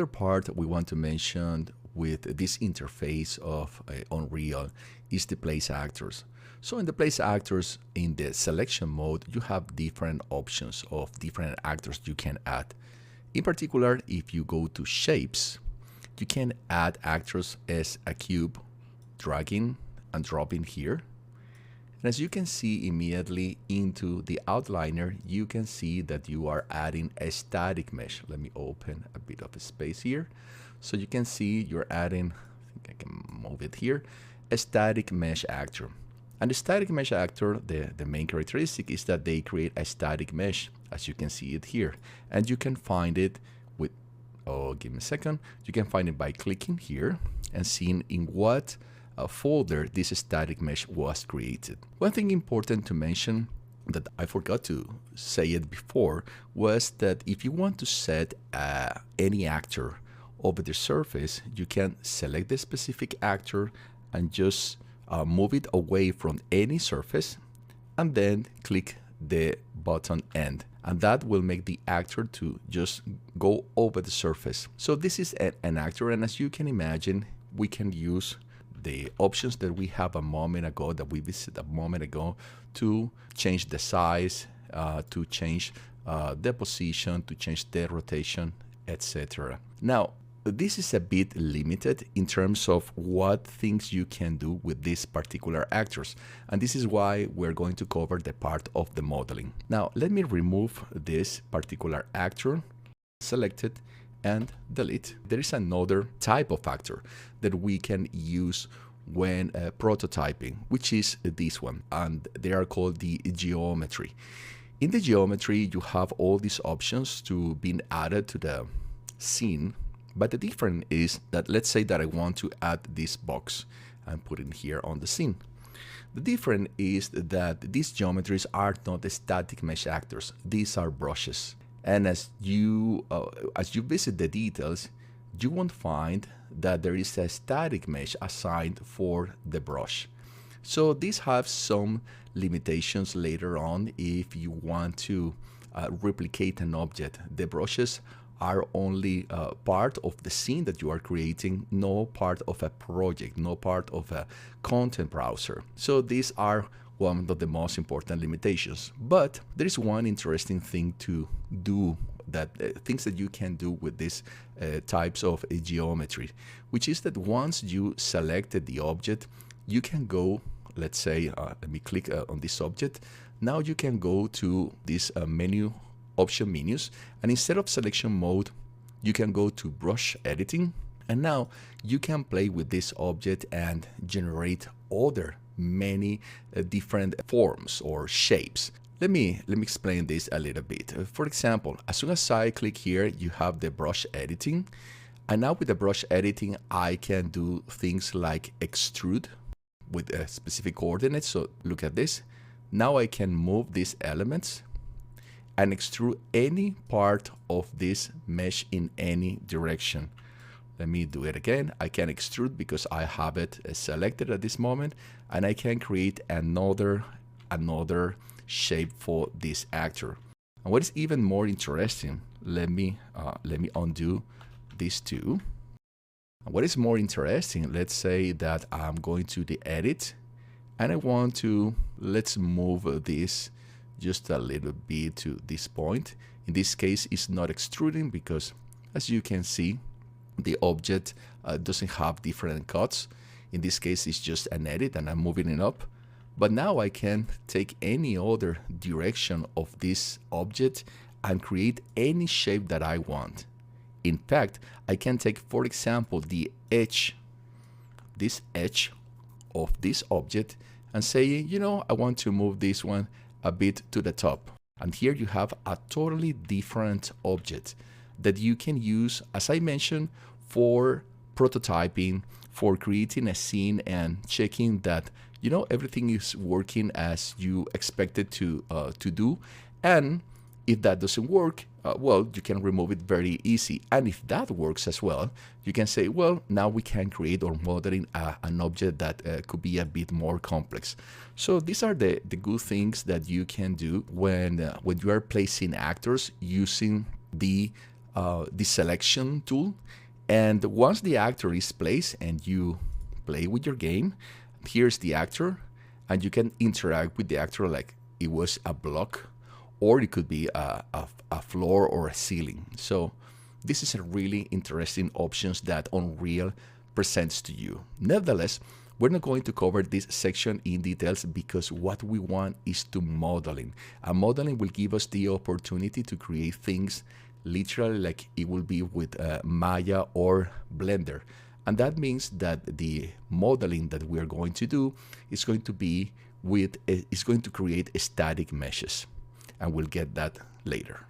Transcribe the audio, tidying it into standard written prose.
Another part we want to mention with this interface of Unreal is the place actors. So in the place actors, in the selection mode, you have different options of different actors you can add. In particular, if you go to shapes, you can add actors as a cube, dragging and dropping here. And as you can see immediately into the outliner, you can see that you are adding a static mesh. Let me open a bit of a space here. So you can see you're adding, I think I can move it here, a static mesh actor. And the static mesh actor, the main characteristic is that they create a static mesh, as you can see it here. And you can find it with, oh, give me a second. You can find it by clicking here and seeing in what folder this static mesh was created. One thing important to mention that I forgot to say it before was that if you want to set any actor over the surface, you can select the specific actor and just move it away from any surface and then click the button end, and that will make the actor to just go over the surface. So this is an actor, and as you can imagine, we can use the options that we have a moment ago, that we visited a moment ago, to change the size, to change the position, to change the rotation, etc. Now, this is a bit limited in terms of what things you can do with these particular actors. And this is why we're going to cover the part of the modeling. Now, let me remove this particular actor, select it, and delete. There is another type of actor that we can use when prototyping, which is this one, and they are called the geometry. In the geometry, you have all these options to being added to the scene, but the difference is that, let's say that I want to add this box and put it here on the scene. The difference is that these geometries are not the static mesh actors. These are brushes. And as you visit the details, you won't find that there is a static mesh assigned for the brush. So these have some limitations later on if you want to replicate an object. The brushes are only part of the scene that you are creating, no part of a project, no part of a content browser. So these are one of the most important limitations. But there is one interesting thing to do, that things that you can do with these types of geometry, which is that once you selected the object, you can go, let's say, let me click on this object. Now you can go to this menu, option menus, and instead of selection mode, you can go to brush editing, and now you can play with this object and generate other many different forms or shapes. Let me explain this a little bit. For example, as soon as I click here, you have the brush editing, and now with the brush editing, I can do things like extrude with a specific coordinates. So look at this. Now I can move these elements and extrude any part of this mesh in any direction. Let me do it again. I can extrude because I have it selected at this moment, and I can create another shape for this actor. And what is even more interesting, let me undo these two. And what is more interesting, let's say that I'm going to the edit, and I want to, let's move this just a little bit to this point. In this case, it's not extruding because, as you can see, the object doesn't have different cuts. In this case, it's just an edit and I'm moving it up. But now I can take any other direction of this object and create any shape that I want. In fact, I can take, for example, the edge, this edge of this object, and say, you know, I want to move this one a bit to the top. And here you have a totally different object that you can use, as I mentioned, for prototyping, for creating a scene and checking that, you know, everything is working as you expected to do. And if that doesn't work, well, you can remove it very easy. And if that works as well, you can say, well, now we can create or modeling an object that could be a bit more complex. So these are the good things that you can do when you are placing actors using the the selection tool. And once the actor is placed and you play with your game, here's the actor, and you can interact with the actor like it was a block, or it could be a floor or a ceiling. So this is a really interesting options that Unreal presents to you. Nevertheless, we're not going to cover this section in details because what we want is to modeling. And modeling will give us the opportunity to create things literally like it will be with Maya or Blender. And that means that the modeling that we are going to do is going to be is going to create static meshes. And we'll get that later.